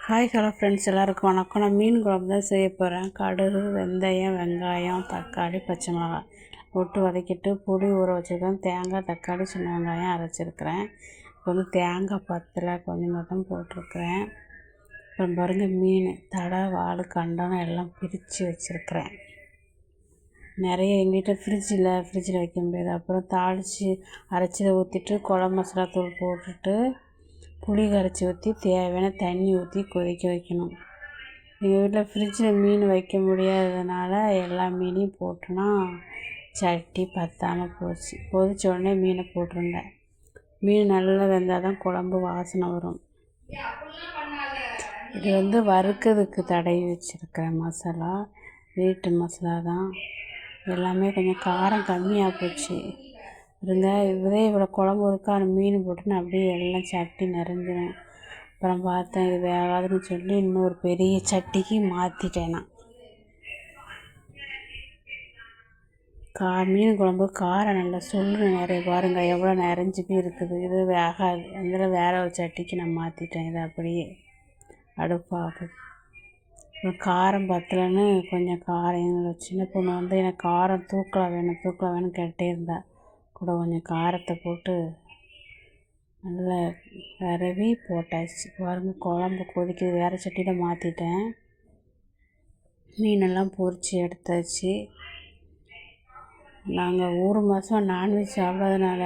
Hello friends, எல்லாருக்கும் வணக்கம். நான் மீன் குழம்பு தான் செய்ய போகிறேன். கடுகு, வெந்தயம், வெங்காயம், தக்காளி, பச்சை மிளகாய் போட்டு வதக்கிட்டு புளி ஊற வச்சுருக்கேன். தேங்காய், தக்காளி, சின்ன வெங்காயம் அரைச்சிருக்கிறேன். இப்போ தேங்காய் பத்தில் கொஞ்சமாக தான் போட்டிருக்கிறேன். அப்புறம் பாருங்கள், மீன் தடை, வால், கண்டம் எல்லாம் பிரித்து வச்சுருக்கிறேன். நிறைய எங்கள் வீட்டில் ஃப்ரிட்ஜில் வைக்க முடியாது. அப்புறம் தாளித்து அரைச்சதை ஊற்றிட்டு குழம்பு மசாலா தூள் போட்டுட்டு புளி கரைச்சி ஊற்றி தேவையான தண்ணி ஊற்றி கொதிக்க வைக்கணும். எங்கள் வீட்டில் ஃப்ரிட்ஜில் மீன் வைக்க முடியாததுனால எல்லா மீனையும் போட்டோன்னா சட்டி பற்றாமல் போச்சு. கொதித்த உடனே மீனை போட்டிருந்தேன். மீன் நல்லா வெந்தால் தான் குழம்பு வாசனை வரும். இது வறுக்கிறதுக்கு தடவி வச்சுருக்கிறேன் மசாலா, வீட்டு மசாலா தான். எல்லாமே கொஞ்சம் காரம் கம்மியாக போச்சு. இதே இவ்வளோ குழம்பு இருக்கான மீன் போட்டுன்னு அப்படியே எல்லாம் சட்டி நிறைஞ்சிடும். அப்புறம் பார்த்தேன் இது வேகாதுன்னு சொல்லி இன்னொரு பெரிய சட்டிக்கு மாற்றிட்டேன். நான் மீன் குழம்பு காரம் நல்லா சொல்லு நிறைய பாருங்கள், எவ்வளோ நிறைஞ்சி போய் இருக்குது. இது வேகாது. அதில் வேறு ஒரு சட்டிக்கு நான் மாற்றிட்டேன். இது அப்படியே அடுப்பாகுது. காரம் பத்தலைன்னு கொஞ்சம் காரம் எங்களோட சின்ன பொண்ணு எனக்கு காரம் தூக்கலாம் வேணும் கேட்டே இருந்தா. கூட கொஞ்சம் காரத்தை போட்டு நல்லா விரவி போட்டாச்சு. பாருங்கள், குழம்பு கொதிக்குது. வேறு சட்டியில் மாற்றிட்டேன். மீனெல்லாம் பொரித்து எடுத்தாச்சு. நாங்கள் ஒரு மாதம் நான்வெஜ் சாப்பிடாதனால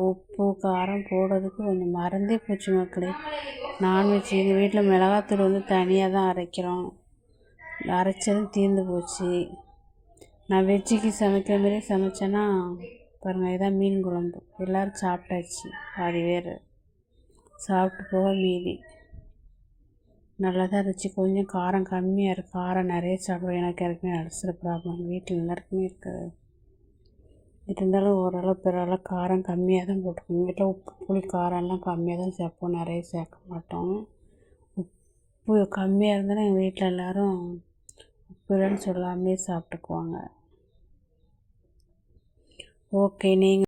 உப்பு காரம் போடுறதுக்கு கொஞ்சம் மறந்தே போச்சு மக்களே. நான்வெஜ் எங்கள் வீட்டில் மிளகாத்தூள் தனியாக தான் அரைக்கிறோம். அரைச்சதும் தீர்ந்து போச்சு. நான் வெஜ்ஜுக்கு சமைக்கிற மாதிரி சமைச்சேன்னா பாருங்கள், இதான் மீன் குழம்பு. எல்லோரும் சாப்பிட்டாச்சு. பாதி பேர் சாப்பிட்டு போக மீதி நல்லா தான் இருந்துச்சு. கொஞ்சம் காரம் கம்மியாக இருக்குது. காரம் நிறைய சாப்பிடுவேன். எனக்கு ஏற்கனவே அல்சர் ப்ராப்ளம் வீட்டில் எல்லாருக்குமே இருக்குது. இருந்தாலும் ஓரளவு பிறளவு காரம் கம்மியாக தான் போட்டுக்கணும். வீட்டில் உப்பு புளி காரம்லாம் கம்மியாக தான் சேர்ப்போம், நிறைய சேர்க்க மாட்டோம். உப்பு கம்மியாக இருந்தாலும் எங்கள் வீட்டில் எல்லோரும் உப்பு இல்லைன்னு சொல்லாமே சாப்பிட்டுக்குவாங்க. ஓகே, நீங்கள்